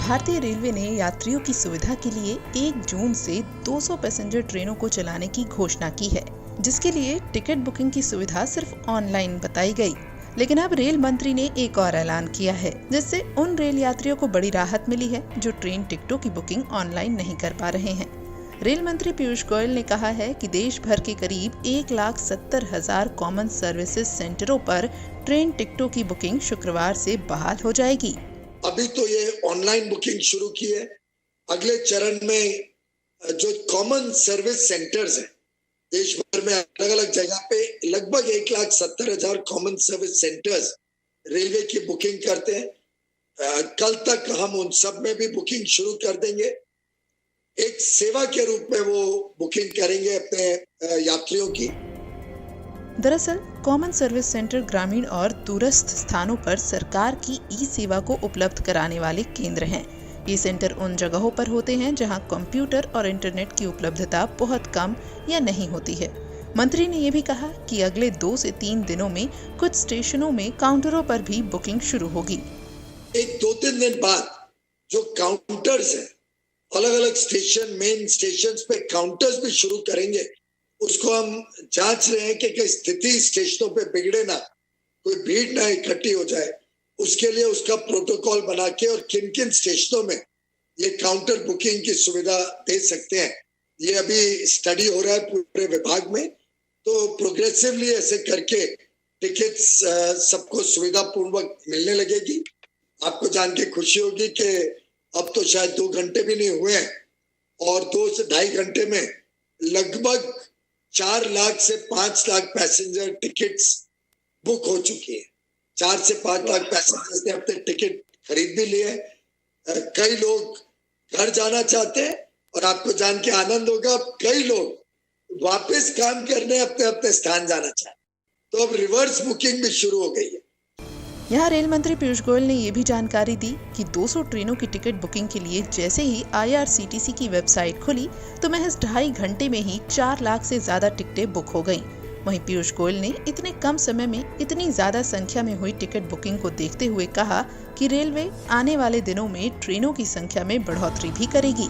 भारतीय रेलवे ने यात्रियों की सुविधा के लिए 1 जून से 200 पैसेंजर ट्रेनों को चलाने की घोषणा की है, जिसके लिए टिकट बुकिंग की सुविधा सिर्फ ऑनलाइन बताई गई। लेकिन अब रेल मंत्री ने एक और ऐलान किया है, जिससे उन रेल यात्रियों को बड़ी राहत मिली है जो ट्रेन टिकटों की बुकिंग ऑनलाइन नहीं कर पा रहे हैं। रेल मंत्री पीयूष गोयल ने कहा है कि देश भर के करीब 1,70,000 कॉमन सर्विसेज सेंटरों पर ट्रेन टिकटों की बुकिंग शुक्रवार से बहाल हो जाएगी। अभी तो ये ऑनलाइन बुकिंग शुरू की है। अगले चरण में जो कॉमन सर्विस सेंटर्स हैं देश भर में अलग अलग जगह पे लगभग 1,70,000 कॉमन सर्विस सेंटर्स रेलवे की बुकिंग करते हैं। कल तक हम उन सब में भी बुकिंग शुरू कर देंगे। एक सेवा के रूप में वो बुकिंग करेंगे अपने यात्रियों की। दरअसल कॉमन सर्विस सेंटर ग्रामीण और दूरस्थ स्थानों पर सरकार की ई सेवा को उपलब्ध कराने वाले केंद्र हैं। ये सेंटर उन जगहों पर होते हैं जहां कंप्यूटर और इंटरनेट की उपलब्धता बहुत कम या नहीं होती है। मंत्री ने ये भी कहा कि अगले 2 से 3 दिनों में कुछ स्टेशनों में काउंटरों पर भी बुकिंग शुरू होगी। एक 2-3 दिन बाद जो काउंटर्स हैं अलग अलग स्टेशन, मेन स्टेशन पे काउंटर्स भी शुरू करेंगे। उसको हम जांच रहे हैं कि स्थिति स्टेशनों पे बिगड़े ना, कोई भीड़ ना इकट्ठी हो जाए। उसके लिए उसका प्रोटोकॉल बना के और किन किन स्टेशनों में ये काउंटर बुकिंग की सुविधा दे सकते हैं, ये अभी स्टडी हो रहा है पूरे विभाग में। तो प्रोग्रेसिवली ऐसे करके टिकट्स सबको सुविधा पूर्वक मिलने लगेगी। आपको जान के खुशी होगी कि अब तो शायद 2 घंटे भी नहीं हुए हैं और 2 से ढाई घंटे में लगभग 4 लाख से 5 लाख पैसेंजर टिकट्स बुक हो चुकी है। 4 से 5 लाख पैसेंजर्स ने अपने टिकट खरीद भी लिए। कई लोग घर जाना चाहते हैं और आपको जान के आनंद होगा, कई लोग वापस काम करने अपने अपने स्थान जाना चाहते हैं। तो अब रिवर्स बुकिंग भी शुरू हो गई है। यहाँ रेल मंत्री पीयूष गोयल ने ये भी जानकारी दी कि 200 ट्रेनों की टिकट बुकिंग के लिए जैसे ही IRCTC की वेबसाइट खुली तो महज 2.5 घंटे में ही 4 लाख से ज्यादा टिकटें बुक हो गईं। वहीं पीयूष गोयल ने इतने कम समय में इतनी ज्यादा संख्या में हुई टिकट बुकिंग को देखते हुए कहा कि रेलवे आने वाले दिनों में ट्रेनों की संख्या में बढ़ोतरी भी करेगी।